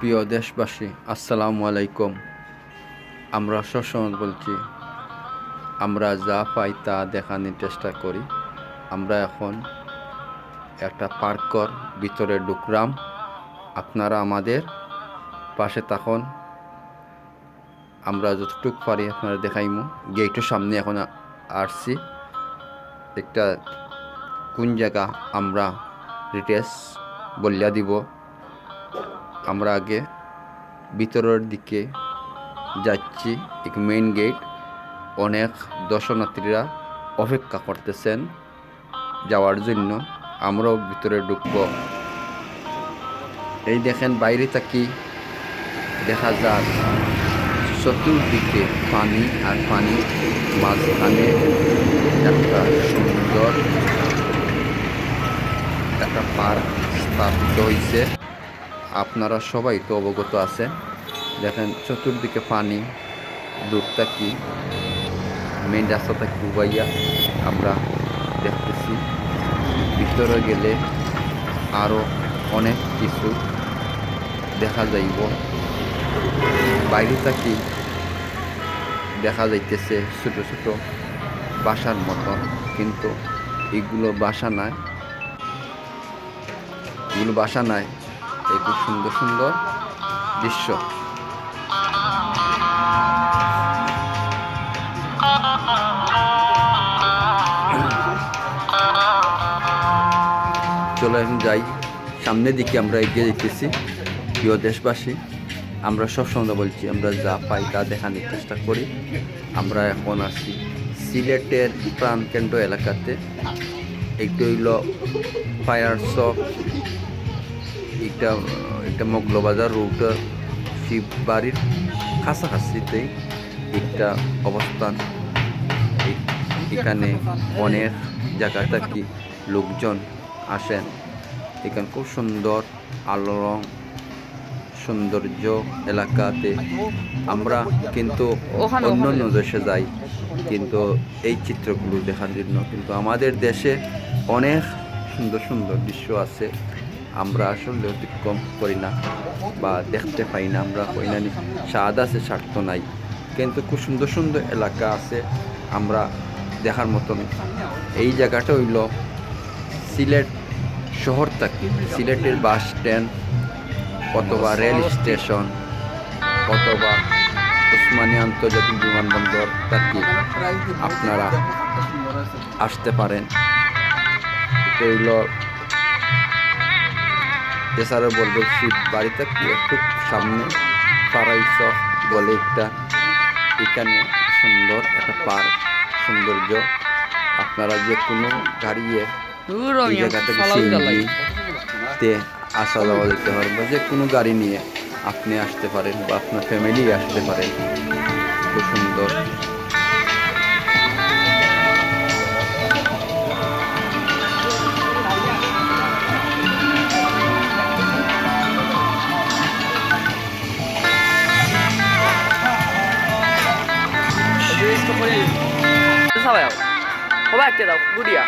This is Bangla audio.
প্রিয় দেশবাসী, আসসালামু আলাইকুম। আমরা সবসময় বলছি, আমরা যা পাই তা দেখানোর চেষ্টা করি। আমরা এখন একটা পার্কর ভিতরে ঢুকলাম। আপনারা আমাদের পাশে থাকুন। আমরা যতটুকু পারি আপনারা দেখাইমু। গেটের সামনে এখন আসছি। একটা কোন জায়গা আমরা ডিটেলস বলিয়া দিব। আমরা আগে ভিতরের দিকে যাচ্ছি। এক মেইন গেট। অনেক দর্শনার্থীরা অপেক্ষা করতেছেন যাওয়ার জন্য। আমরাও ভিতরে ঢুকব। এই দেখেন, বাইরে থাকি দেখা যায় চতুর্দিকে পানি আর পানি, মাঝখানে একটা সুন্দর একটা পার্ক স্থাপিত হয়েছে। আপনারা সবাই তো অবগত আছেন। দেখেন চতুর্দিকে পানি, দূর থাকি মেন রাস্তা থেকে ডুবাইয়া আমরা দেখতেছি। ভিতরে গেলে আরও অনেক কিছু দেখা যাইব। বাইরে থাকি দেখা যাইতেছে ছোট ছোট বাসার মতন, কিন্তু এগুলো বাসা নয়। এই খুব সুন্দর সুন্দর দৃশ্য। চলে এখন যাই সামনের দিকে। আমরা এগিয়ে যেতেছি। প্রিয় দেশবাসী, আমরা সবসময় বলছি, আমরা যা পাই তা দেখানোর চেষ্টা করি। আমরা এখন আছি সিলেটের প্রাণকেন্দ্র এলাকাতে। একটু হইল ফায়ার শপ, একটা মগলবাজার রোডের শিববাড়ির কাছাকাছিতেই একটা অবস্থান। এখানে অনেক জায়গা থেকে লোকজন আসেন। এখানে খুব সুন্দর আলো রং সৌন্দর্য এলাকাতে। আমরা কিন্তু অন্য অন্য দেশে যাই কিন্তু এই চিত্রগুলো দেখার জন্য, কিন্তু আমাদের দেশে অনেক সুন্দর সুন্দর দৃশ্য আছে। আমরা আসলে অতিক্রম করি না বা দেখতে পাই না। আমরা কই না স্বাদ আছে, স্বার্থ নাই, কিন্তু খুব সুন্দর সুন্দর এলাকা আছে আমরা দেখার মতন। এই জায়গাটা হইল সিলেট শহর থেকে, সিলেটের বাস স্ট্যান্ড অথবা রেল স্টেশন অথবা ওসমানী আন্তর্জাতিক বিমানবন্দর থেকে আপনারা আসতে পারেন। এটা হইল এছাড়াও বলবো শিব বাড়ি থেকে একটু সামনে ফারাইস বলে একটা, এখানে সুন্দর একটা পার্ক সৌন্দর্য। আপনারা যে কোনো গাড়িয়ে এই জায়গা থেকে সিএনজিতে আসা যাওয়া যেতে পারেন, বা যে কোনো গাড়ি নিয়ে আপনি আসতে পারেন বা আপনার ফ্যামিলি আসতে পারেন। খুব সুন্দর। সবাই দাও গুড়িয়া